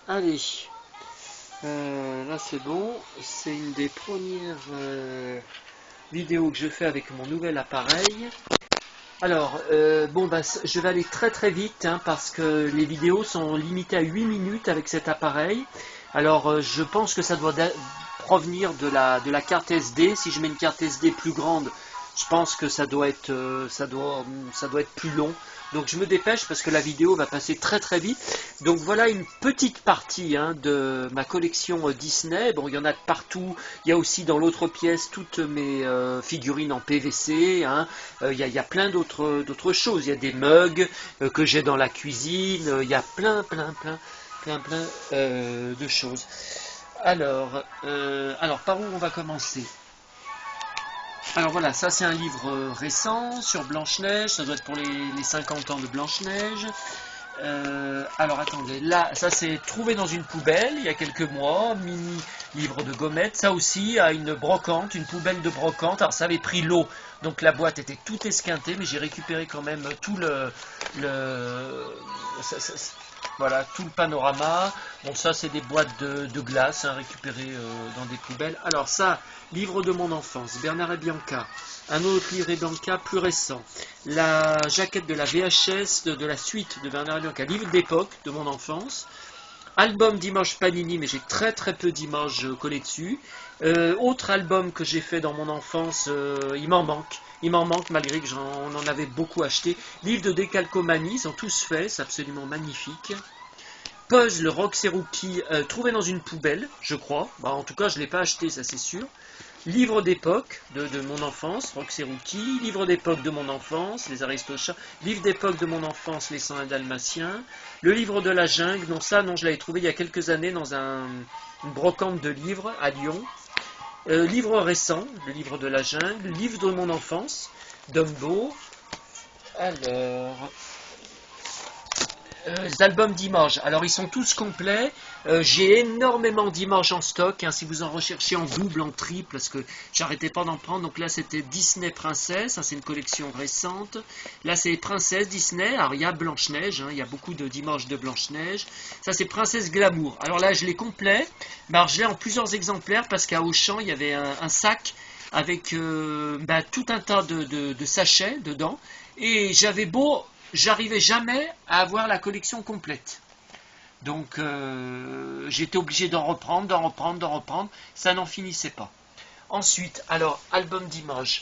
Allez, là c'est bon. C'est une des premières vidéos que je fais avec mon nouvel appareil. Alors, bon, bah, je vais aller très très vite hein, parce que les vidéos sont limitées à 8 minutes avec cet appareil. Alors, je pense que ça doit provenir de la carte SD. Si je mets une carte SD plus grande, je pense que ça doit être plus long. Donc je me dépêche parce que la vidéo va passer très très vite. Donc voilà une petite partie hein, de ma collection Disney. Bon, il y en a de partout. Il y a aussi dans l'autre pièce toutes mes figurines en PVC. Hein. Il y a plein d'autres choses. Il y a des mugs que j'ai dans la cuisine. Il y a plein de choses. Alors par où on va commencer? Alors voilà, ça c'est un livre récent sur Blanche-Neige, ça doit être pour les 50 ans de Blanche-Neige. Alors attendez, là, ça c'est trouvé dans une poubelle il y a quelques mois, mini livre de gommettes. Ça aussi a une brocante, une poubelle de brocante. Alors ça avait pris l'eau, donc la boîte était toute esquintée, mais j'ai récupéré quand même tout voilà, tout le panorama. Bon, ça, c'est des boîtes de glace hein, récupérées dans des poubelles. Alors ça, livre de mon enfance, Bernard et Bianca. Un autre livre et Bianca plus récent. La jaquette de la VHS de la suite de Bernard et Bianca. Livre d'époque de mon enfance. Album d'images Panini, mais j'ai très peu d'images collées dessus. Autre album que j'ai fait dans mon enfance, il m'en manque. Il m'en manque malgré que j'en en avais beaucoup acheté. Livre de décalcomanie, ils sont tous faits, c'est absolument magnifique. Puzzle Rox et Rookie, trouvé dans une poubelle, je crois. Bah, en tout cas, je ne l'ai pas acheté, ça c'est sûr. Livre d'époque de mon enfance, Rox et Rookie. Livre d'époque de mon enfance, Les Aristochats. Livre d'époque de mon enfance, Les 101 Dalmatiens. Le livre de la jungle, non ça, non je l'avais trouvé il y a quelques années dans une brocante de livres à Lyon. Livre récent, le livre de la jungle. Livre de mon enfance, Dumbo. Alors... les albums d'images, alors ils sont tous complets. J'ai énormément d'images en stock hein, si vous en recherchez en double, en triple, parce que j'arrêtais pas d'en prendre. Donc là c'était Disney Princesse, hein, c'est une collection récente. Là c'est Princesse Disney, alors il y a Blanche-Neige, hein, il y a beaucoup d'images de Blanche-Neige. Ça c'est Princesse Glamour, alors là je l'ai complet, mais alors je l'ai en plusieurs exemplaires parce qu'à Auchan il y avait un sac avec tout un tas de sachets dedans, et j'arrivais jamais à avoir la collection complète. Donc j'étais obligé d'en reprendre. Ça n'en finissait pas. Ensuite, alors, album d'images.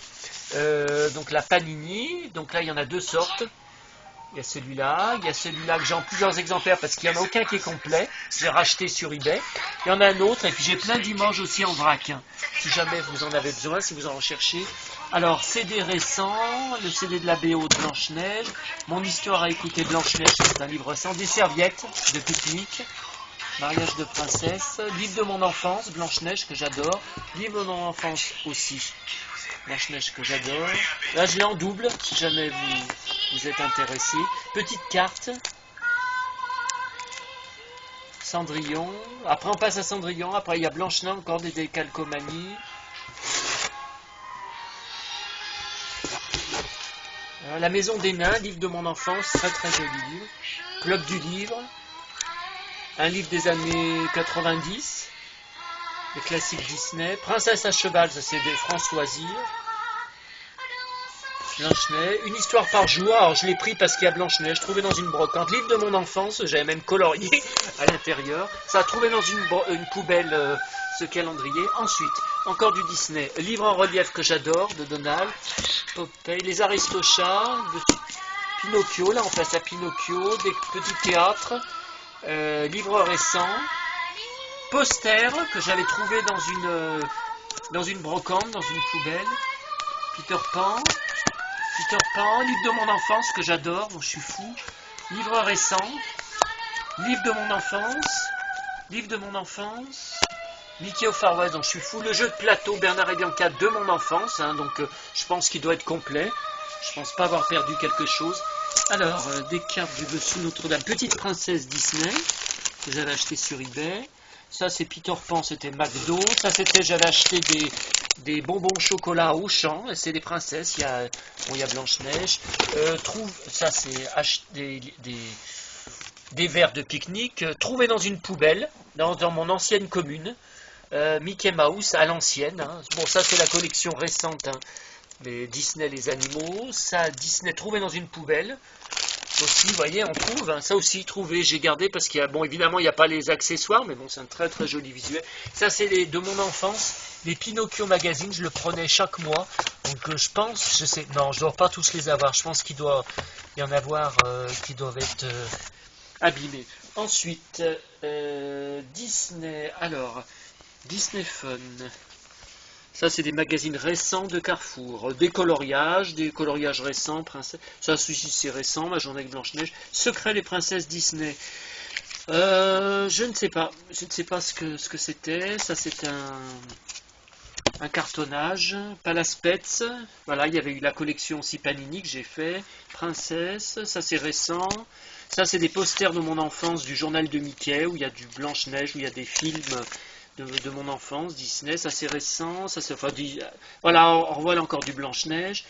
Donc la Panini. Donc là, il y en a deux sortes. Il y a celui-là que j'ai en plusieurs exemplaires parce qu'il n'y en a aucun qui est complet. Je l'ai racheté sur eBay. Il y en a un autre, et puis j'ai plein d'images aussi en vrac. Hein, si jamais vous en avez besoin, si vous en recherchez. Alors, CD récent, le CD de la BO de Blanche-Neige. Mon histoire à écouter Blanche-Neige, c'est un livre récent. Des serviettes de pique-nique. Mariage de princesse. Livre de mon enfance, Blanche-Neige, que j'adore. Livre de mon enfance aussi. Blanche-Neige que j'adore. Là, je l'ai en double, si jamais vous êtes intéressé. Petite carte. Cendrillon. Après, on passe à Cendrillon. Après, il y a Blanche-Neige, encore des décalcomanies. La Maison des Nains, livre de mon enfance, très joli livre. Club du livre. Un livre des années 90. Les classiques Disney. Princesse à cheval, ça c'est de Françoisir. Blanche-Neige. Une histoire par jour. Alors je l'ai pris parce qu'il y a Blanche-Neige. Trouvé dans une brocante. Livre de mon enfance. J'avais même colorié à l'intérieur. Ça a trouvé dans une poubelle ce calendrier. Ensuite, encore du Disney. Livre en relief que j'adore de Donald. Popeye. Les Aristochats. De Pinocchio. Là on passe à Pinocchio. Des petits théâtres. Livre récent. Poster que j'avais trouvé dans une brocante, dans une poubelle. Peter Pan, livre de mon enfance que j'adore, dont je suis fou. Livre récent, livre de mon enfance. Mickey au Far West, dont je suis fou. Le jeu de plateau Bernard et Bianca de mon enfance, hein, donc je pense qu'il doit être complet. Je pense pas avoir perdu quelque chose. Alors, des cartes du dessous Notre-Dame. Petite princesse Disney que j'avais acheté sur eBay. Ça c'est Peter Pan, c'était McDo. Ça c'était, j'avais acheté des bonbons au chocolat à Auchan. C'est des princesses, il y a Blanche-Neige. Ça c'est des verres de pique-nique trouvés dans une poubelle, dans mon ancienne commune. Mickey Mouse à l'ancienne. Hein. Bon, ça c'est la collection récente. Hein. Les Disney, les animaux. Ça, Disney trouvé dans une poubelle. Aussi, vous voyez, on trouve. Hein. Ça aussi, trouvé, j'ai gardé parce qu'il y a, bon, évidemment, il n'y a pas les accessoires, mais bon, c'est un très très joli visuel. Ça, c'est de mon enfance. Les Pinocchio magazines, je le prenais chaque mois. Donc, je pense, je sais, non, je ne dois pas tous les avoir. Je pense qu'il doit y en avoir qui doivent être abîmés. Ensuite, Disney. Alors. Disney Fun. Ça, c'est des magazines récents de Carrefour. Des coloriages récents. Princesse. Ça, c'est récent. Ma journée avec Blanche-Neige. Secret des princesses Disney. Je ne sais pas. Je ne sais pas ce que c'était. Ça, c'est un cartonnage. Palace Pets. Voilà, il y avait eu la collection aussi Panini que j'ai fait. Princesse. Ça, c'est récent. Ça, c'est des posters de mon enfance du journal de Mickey où il y a du Blanche-Neige, où il y a des films de mon enfance, Disney, ça c'est récent, ça c'est, enfin, voilà, on revoit encore du Blanche-Neige,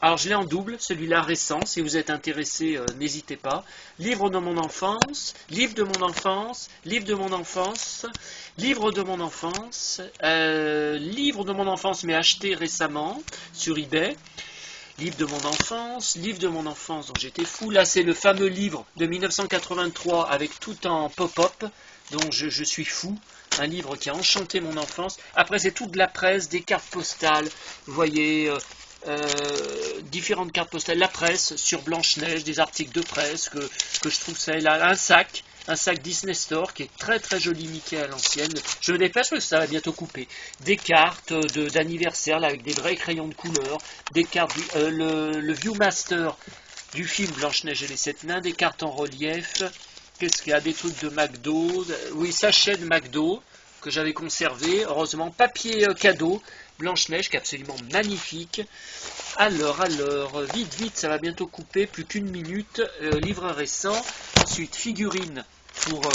alors je l'ai en double, celui-là récent, si vous êtes intéressé, n'hésitez pas, livre de mon enfance, livre de mon enfance, livre de mon enfance, livre de mon enfance, livre de mon enfance mais acheté récemment sur eBay, livre de mon enfance dont j'étais fou, là c'est le fameux livre de 1983 avec tout en pop-up, dont je suis fou, un livre qui a enchanté mon enfance. Après, c'est toute la presse, des cartes postales, vous voyez, différentes cartes postales, la presse sur Blanche-Neige, des articles de presse que je trouve ça, là, un sac Disney Store qui est très très joli Mickey à l'ancienne. Je me dépêche parce que ça va bientôt couper. Des cartes d'anniversaire là, avec des vrais crayons de couleur, des cartes, le Viewmaster du film Blanche-Neige et les 7 nains, des cartes en relief. Qu'est-ce qu'il y a? Des trucs de McDo, oui, sachet de McDo que j'avais conservé, heureusement, papier cadeau, Blanche-Neige qui est absolument magnifique. Alors, vite, ça va bientôt couper, plus qu'une minute, livre récent, ensuite figurines pour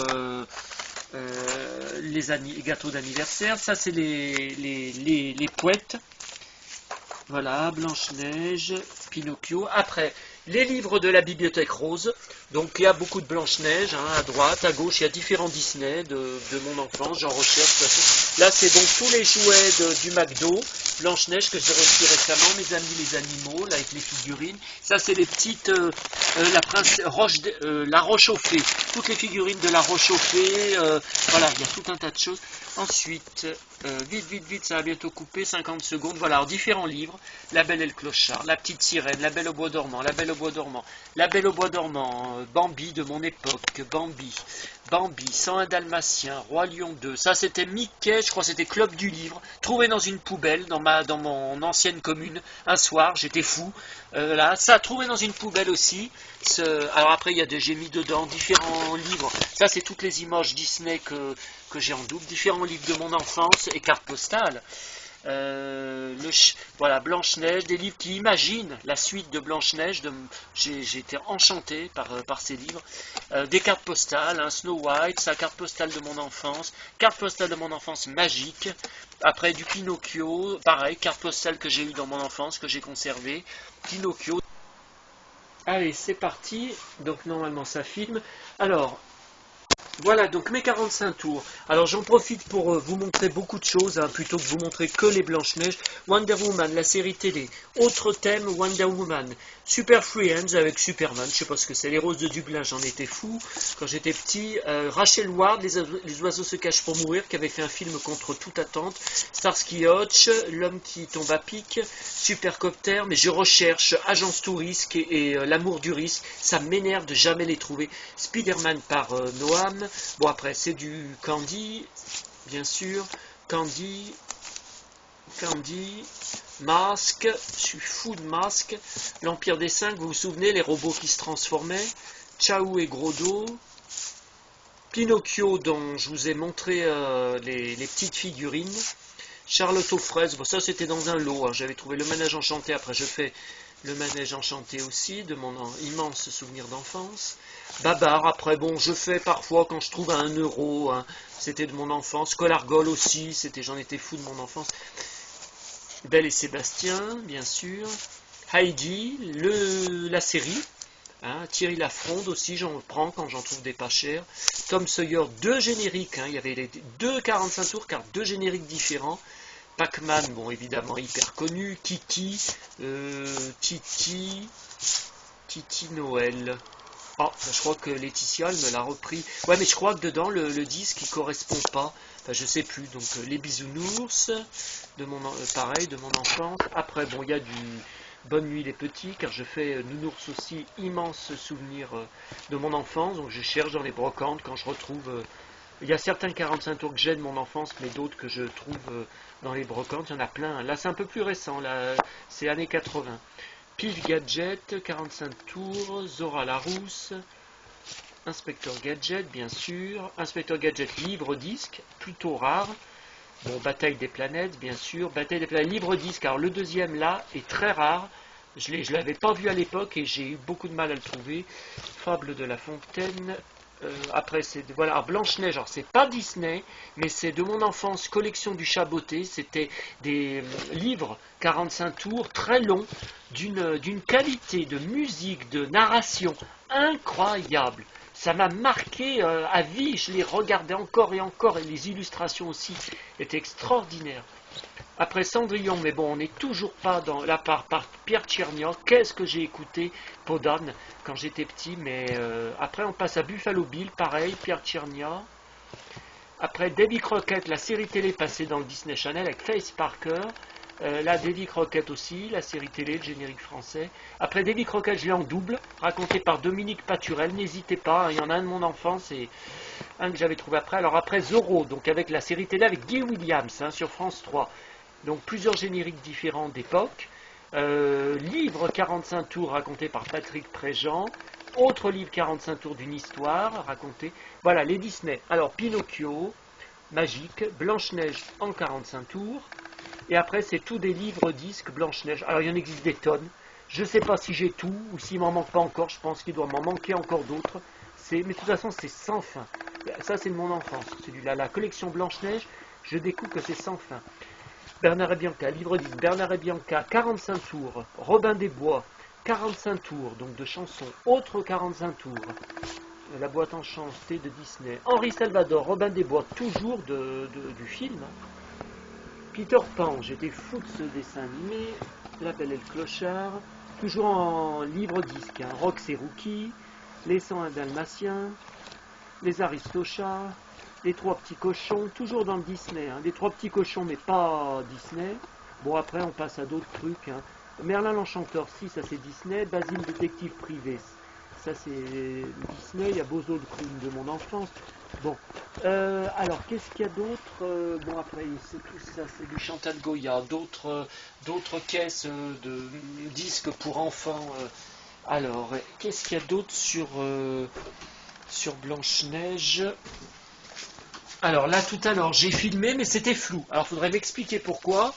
les gâteaux d'anniversaire, ça c'est les pouettes, voilà, Blanche-Neige, Pinocchio, après les livres de la bibliothèque rose, donc il y a beaucoup de Blanche-Neige, hein, à droite, à gauche, il y a différents Disney de mon enfance, j'en recherche. Là c'est donc tous les jouets du McDo, Blanche-Neige que j'ai reçu récemment, mes amis les animaux, là avec les figurines. Ça c'est les petites, la Roche au Fée, toutes les figurines de la Roche au Fée, voilà, il y a tout un tas de choses. Ensuite, vite, ça va bientôt couper, 50 secondes, voilà, alors différents livres, La Belle et le Clochard, La Petite Sirène, La Belle au Bois dormant, La Belle au Bois dormant, La Belle au Bois dormant, Bambi de mon époque, Bambi, 101 Dalmatien, Roi Lion 2, ça c'était Mickey, je crois que c'était Club du Livre, trouvé dans une poubelle dans mon ancienne commune, un soir, j'étais fou, là, ça trouvé dans une poubelle aussi, alors après j'ai mis dedans différents livres, ça c'est toutes les images Disney que j'ai en double, différents livres de mon enfance et cartes postales. Voilà, Blanche-Neige, des livres qui imaginent la suite de Blanche-Neige. J'ai été enchanté par ces livres. Des cartes postales, hein, Snow White, sa carte postale de mon enfance, carte postale de mon enfance magique. Après du Pinocchio, pareil, carte postale que j'ai eue dans mon enfance, que j'ai conservée. Pinocchio. Allez, c'est parti. Donc normalement ça filme. Alors, voilà donc mes 45 tours. Alors j'en profite pour vous montrer beaucoup de choses, hein, plutôt que vous montrer que les Blanche-Neige. Wonder Woman, la série télé. Autre thème, Wonder Woman. Super Friends avec Superman, je sais pas ce que c'est. Les Roses de Dublin, j'en étais fou quand j'étais petit. Rachel Ward, les oiseaux se cachent pour mourir, qui avait fait un film contre toute attente. Starsky Hutch, L'homme qui tombe à pic, Supercopter, mais je recherche Agence tout risque et L'amour du risque. Ça m'énerve de jamais les trouver. Spider-Man par Noam. Bon après c'est du Candy, bien sûr. Candy, Masque, je suis fou de Masque. L'Empire des 5, vous vous souvenez, les robots qui se transformaient. Ciao et Grodo. Pinocchio dont je vous ai montré les petites figurines. Charlotte aux fraises, bon, ça c'était dans un lot, hein. J'avais trouvé le manège enchanté, après je fais le manège enchanté aussi, de mon immense souvenir d'enfance. Babar, après bon, je fais parfois quand je trouve à 1 euro, hein. C'était de mon enfance. Colargol aussi, j'en étais fou de mon enfance. Belle et Sébastien, bien sûr. Heidi, la série, Hein. Thierry Lafronde aussi, j'en prends quand j'en trouve des pas chers. Tom Sawyer, 2 génériques. Hein. Il y avait les 2 45 tours, car 2 génériques différents. Pac-Man, bon, évidemment, hyper connu. Kiki, Titi Noël. Oh, je crois que Laetitia, elle me l'a repris. Ouais, mais je crois que dedans, le disque, il correspond pas. Enfin, je sais plus. Donc, les bisounours, pareil, de mon enfance. Après, bon, il y a du Bonne nuit les petits, car je fais nounours aussi, immense souvenir de mon enfance. Donc, je cherche dans les brocantes quand je retrouve... il y a certains 45 tours que j'ai de mon enfance, mais d'autres que je trouve dans les brocantes. Il y en a plein. Là, c'est un peu plus récent. Là, c'est années 80. Pif Gadget, 45 tours, Zora Larousse, Inspecteur Gadget, bien sûr, Inspecteur Gadget livre-disque, plutôt rare, bon, Bataille des planètes, bien sûr, Bataille des planètes livre-disque, alors le deuxième là est très rare, je ne l'avais pas vu à l'époque et j'ai eu beaucoup de mal à le trouver, Fable de La Fontaine. Après c'est voilà Blanche-Neige, alors c'est pas Disney mais c'est de mon enfance, collection du Chaboté, c'était des livres 45 tours très longs d'une qualité de musique, de narration incroyable. Ça m'a marqué à vie, je les regardais encore et encore et les illustrations aussi étaient extraordinaires. Après Cendrillon, mais bon, on n'est toujours pas dans la part par Pierre Tchernia. Qu'est-ce que j'ai écouté Podane quand j'étais petit, mais après on passe à Buffalo Bill, pareil, Pierre Tchernia. Après Davy Crockett, la série télé passée dans le Disney Channel avec Faith Parker. Là, Davy Crockett aussi, la série télé, le générique français. Après Davy Crockett, je l'ai en double, raconté par Dominique Paturel. N'hésitez pas, il y en a un de mon enfance et un que j'avais trouvé après. Alors après Zorro, donc avec la série télé avec Guy Williams sur France 3. Donc plusieurs génériques différents d'époque. Livre 45 tours raconté par Patrick Préjean. Autre livre 45 tours d'une histoire racontée. Voilà, les Disney. Alors Pinocchio, Magique, Blanche-Neige en 45 tours. Et après, c'est tous des livres disques Blanche-Neige. Alors il y en existe des tonnes. Je ne sais pas si j'ai tout ou s'il m'en manque pas encore. Je pense qu'il doit m'en manquer encore d'autres. Mais de toute façon, c'est sans fin. Ça, c'est de mon enfance. Celui-là, la collection Blanche-Neige, je découvre que c'est sans fin. Bernard et Bianca, livre 10, Bernard et Bianca, 45 tours, Robin des Bois, 45 tours, donc de chansons, autres 45 tours, La boîte enchantée de Disney, Henri Salvador, Robin des Bois, toujours du film, Peter Pan, j'étais fou de ce dessin animé, La Belle et le Clochard, toujours en livre disque, Rox et Rookie, Les 101 Dalmatiens, Les Aristochats, Les Trois Petits Cochons, toujours dans le Disney. Les Trois Petits Cochons, mais pas Disney. Bon, après, on passe à d'autres trucs. Merlin l'Enchanteur, si, ça c'est Disney. Basile Détective Privé, ça c'est Disney. Il y a Bozo le clown de mon enfance. Bon, alors, qu'est-ce qu'il y a d'autre bon, après, c'est tout ça, c'est du Chantal Goya. D'autres caisses de disques pour enfants. Alors, qu'est-ce qu'il y a d'autre sur Blanche-Neige? Alors là, tout à l'heure, j'ai filmé, mais c'était flou. Alors, il faudrait m'expliquer pourquoi.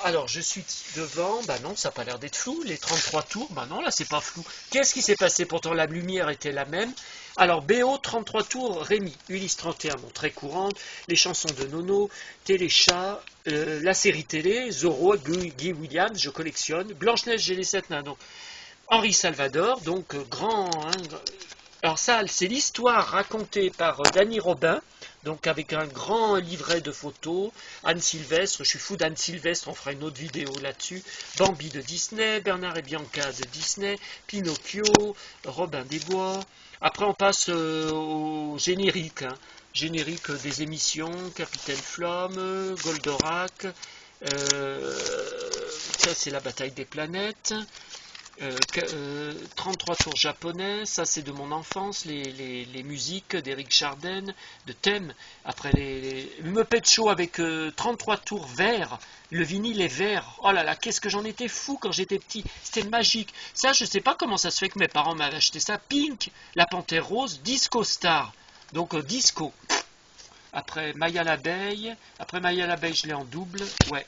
Alors, je suis devant. Bah non, ça n'a pas l'air d'être flou. Les 33 tours, bah non, là, c'est pas flou. Qu'est-ce qui s'est passé? Pourtant, la lumière était la même. Alors, BO, 33 tours, Rémi. Ulysse 31, bon, très courante. Les chansons de Nono, Téléchat, la série télé, Zorro, Guy Williams, je collectionne. Blanche-Neige et les 7 nains, donc Henri Salvador, donc grand... alors ça, c'est l'histoire racontée par Danny Robin, donc avec un grand livret de photos. Anne Sylvestre, je suis fou d'Anne Sylvestre, on fera une autre vidéo là-dessus. Bambi de Disney, Bernard et Bianca de Disney, Pinocchio, Robin des Bois. Après on passe au générique, générique des émissions, Capitaine Flamme, Goldorak, ça c'est la bataille des planètes. 33 tours japonais, ça c'est de mon enfance, les musiques d'Eric Chardin, de thème, après le Muppet Show avec 33 tours verts, le vinyle est vert, oh là là, qu'est-ce que j'en étais fou quand j'étais petit, c'était magique, ça je sais pas comment ça se fait que mes parents m'avaient acheté ça, Pink, la Panthère Rose, Disco Star, donc disco, après Maya l'abeille, je l'ai en double, ouais,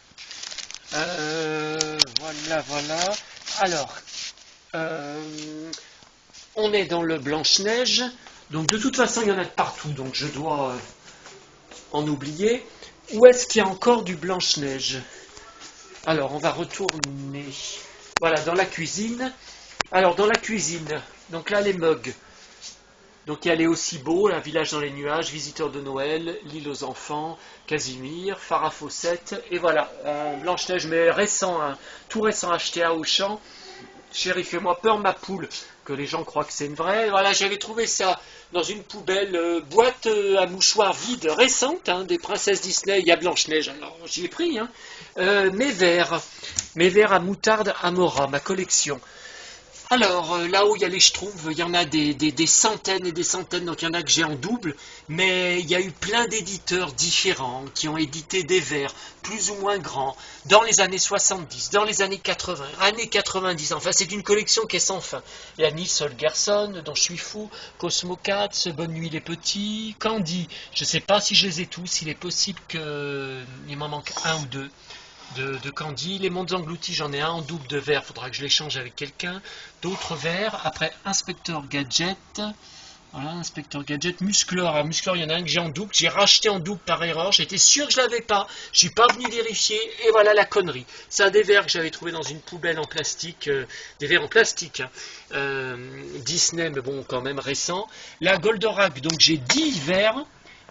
voilà, alors, on est dans le Blanche-Neige, donc de toute façon il y en a de partout, donc je dois en oublier. Où est-ce qu'il y a encore du Blanche-Neige? Alors on va retourner, voilà, dans la cuisine. Alors dans la cuisine, Donc là, les mugs. Donc il y a Léo Cibo, Un village dans les nuages, Visiteurs de Noël, L'île aux enfants, Casimir, Farah Fawcett, et voilà, Blanche-Neige, mais récent, hein, tout récent, acheté à Auchan. Chérie, fais-moi peur, ma poule, que les gens croient que c'est une vraie. Voilà, j'avais trouvé ça dans une poubelle, boîte à mouchoirs vide, récente, hein, des princesses Disney. Il y a Blanche-Neige, alors j'y ai pris. Hein. Mes verres à moutarde Amora, ma collection. Alors, là où il y a les Schtroumpfs, il y en a des centaines et des centaines, donc il y en a que j'ai en double, mais il y a eu plein d'éditeurs différents qui ont édité des vers plus ou moins grands dans les années 70, dans les années 80, années 90, enfin c'est une collection qui est sans fin. Il y a Nils Holgersson, dont je suis fou, Cosmo Cats, Bonne nuit les petits, Candy, je ne sais pas si je les ai tous, il est possible qu'il m'en manque un ou deux. De Candy, les mondes engloutis, j'en ai un en double de verre, faudra que je l'échange avec quelqu'un, d'autres verres, après Inspecteur Gadget, voilà, Inspecteur Gadget, Musclor, alors Musclor, il y en a un que j'ai en double, j'ai racheté en double par erreur, j'étais sûr que je l'avais pas, je suis pas venu vérifier, et voilà la connerie. C'est des verres que j'avais trouvé dans une poubelle en plastique, des verres en plastique, hein, Disney, mais bon, quand même récent. La Goldorak, donc j'ai 10 verres,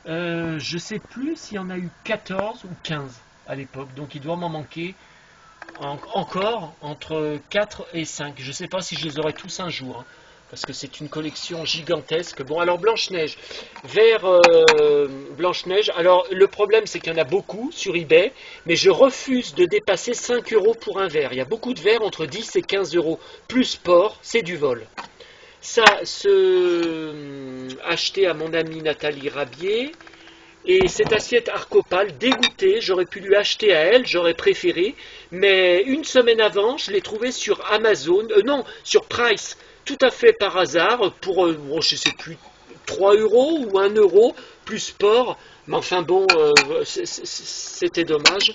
je sais plus s'il y en a eu 14 ou 15. À l'époque, donc il doit m'en manquer encore entre 4 et 5. Je ne sais pas si je les aurai tous un jour, hein, parce que c'est une collection gigantesque. Bon, alors Blanche-Neige, vers Blanche-Neige, alors le problème c'est qu'il y en a beaucoup sur eBay, mais je refuse de dépasser 5 euros pour un verre. Il y a beaucoup de verres entre 10 et 15 euros, plus port, c'est du vol. Ça, acheté à mon amie Nathalie Rabier. Et cette assiette Arcopal, dégoûtée, j'aurais pu lui acheter à elle, j'aurais préféré, mais une semaine avant, je l'ai trouvée sur Amazon, non, sur Price, tout à fait par hasard, pour, bon, je ne sais plus, 3 euros ou 1 euro, plus port, mais enfin bon, c'était dommage.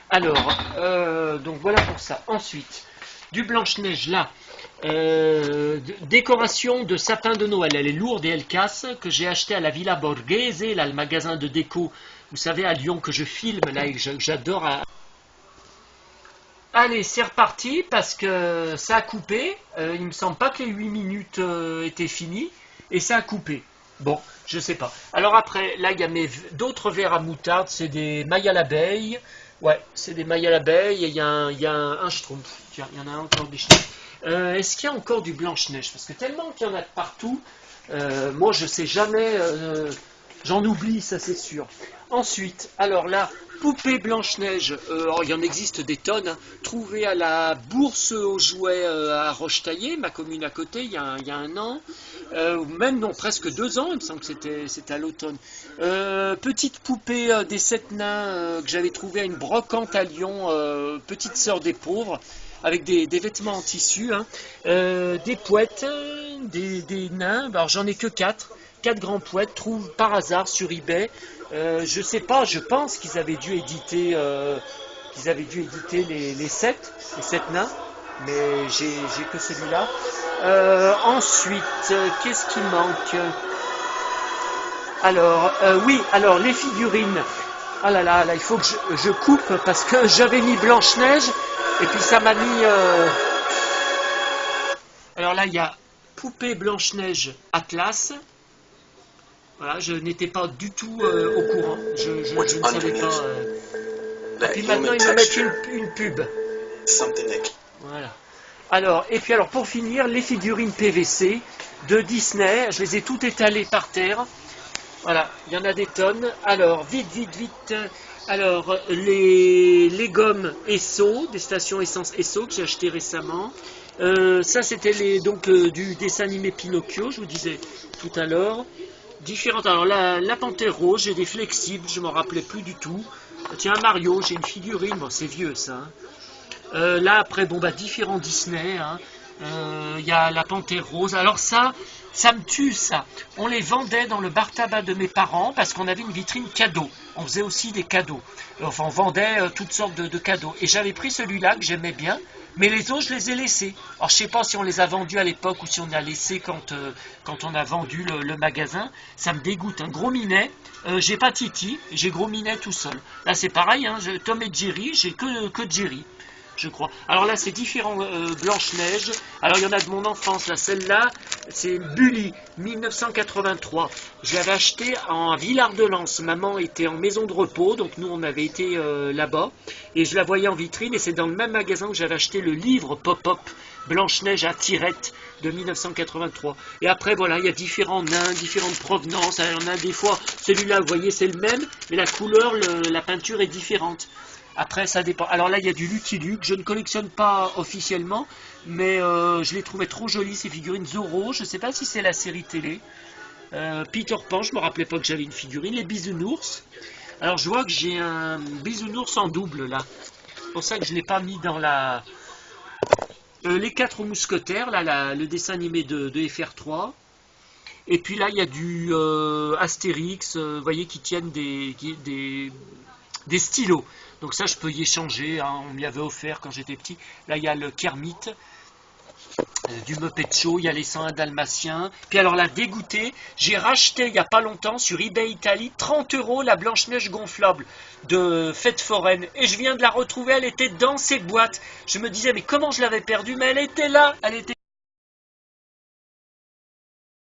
Alors, donc voilà pour ça. Ensuite, du Blanche-Neige là. Décoration de sapin de Noël, elle est lourde et elle casse, que j'ai acheté à la Villa Borghese, là le magasin de déco, vous savez à Lyon que je filme, là j'adore. Allez, c'est reparti parce que ça a coupé, il me semble pas que les 8 minutes étaient finies, et ça a coupé. Bon, je sais pas. Alors après, là il y a d'autres verres à moutarde, c'est des mailles à l'abeille, ouais, c'est des mailles à l'abeille, et il y a un schtroumpf, tiens, il y en a encore des schtroumpfs. Est-ce qu'il y a encore du Blanche-Neige? Parce que tellement qu'il y en a de partout, moi je sais jamais, j'en oublie, ça c'est sûr. Ensuite, alors là, poupée Blanche-Neige, il y en existe des tonnes, hein, trouvée à la bourse aux jouets à Rochetaillé, ma commune à côté, il y a un an, ou même non, presque 2 ans, il me semble que c'était à l'automne. Petite poupée des 7 nains que j'avais trouvée à une brocante à Lyon, petite sœur des pauvres, avec des vêtements en tissu, hein, des poètes, des nains, alors j'en ai que 4 grands poètes, trouvent par hasard sur eBay, je sais pas, je pense qu'ils avaient dû éditer, les 7 nains, mais j'ai que celui-là. Ensuite, qu'est-ce qui manque? Alors, oui, alors les figurines. Ah là là, il faut que je coupe parce que j'avais mis Blanche-Neige et puis ça m'a mis... Alors là, il y a poupée Blanche-Neige Atlas. Voilà, je n'étais pas du tout au courant. Je ne savais pas. Et puis maintenant, ils me mettent une pub. Voilà. Alors, et puis alors, pour finir, les figurines PVC de Disney. Je les ai toutes étalées par terre. Voilà, il y en a des tonnes. Alors, vite. Alors, les gommes Esso, des stations essence Esso que j'ai acheté récemment. Ça, c'était du dessin animé Pinocchio, je vous disais tout à l'heure. Différentes. Alors, la panthère rose, j'ai des flexibles, je ne m'en rappelais plus du tout. Tiens, Mario, j'ai une figurine, bon, c'est vieux ça. Hein. Là, après, bon, différents Disney. Hein. Y a la panthère rose. Alors ça me tue ça. On les vendait dans le bar tabac de mes parents parce qu'on avait une vitrine cadeau. On faisait aussi des cadeaux. Enfin, on vendait toutes sortes de cadeaux. Et j'avais pris celui-là que j'aimais bien, mais les autres, je les ai laissés. Alors, je sais pas si on les a vendus à l'époque ou si on a laissé quand on a vendu le magasin. Ça me dégoûte. Un gros minet. J'ai pas Titi, j'ai gros minet tout seul. Là, c'est pareil. Hein, Tom et Jerry, j'ai que Jerry. je crois. Alors là, c'est différents Blanche-Neige. Alors il y en a de mon enfance. Là, celle-là, c'est Bully, 1983. Je l'avais acheté en Villard-de-Lans. Maman était en maison de repos, donc nous, on avait été là-bas. Et je la voyais en vitrine, et c'est dans le même magasin que j'avais acheté le livre Pop-Up, Blanche-Neige à tirette de 1983. Et après, voilà, il y a différents nains, différentes provenances. Alors, il y en a des fois, celui-là, vous voyez, c'est le même, mais la couleur, la peinture est différente. Après, ça dépend. Alors là, il y a du Lucky Luke. Je ne collectionne pas officiellement, mais je les trouvais trop jolies, ces figurines. Zorro, je ne sais pas si c'est la série télé. Peter Pan, je ne me rappelais pas que j'avais une figurine. Les bisounours. Alors, je vois que j'ai un bisounours en double, là. C'est pour ça que je ne l'ai pas mis dans la... les 4 mousquetaires, là, le dessin animé de FR3. Et puis là, il y a du Astérix, vous voyez, qui tiennent des stylos. Donc ça, je peux y échanger, hein, on m'y avait offert quand j'étais petit. Là, il y a le Kermit, du Muppet Show, il y a les 101 Dalmatiens. Puis alors la dégoûtée, j'ai racheté il n'y a pas longtemps sur eBay Italie 30 € la Blanche-Neige gonflable de Fête Foraine. Et je viens de la retrouver, elle était dans ces boîtes. Je me disais, mais comment je l'avais perdue? Mais elle était là, elle était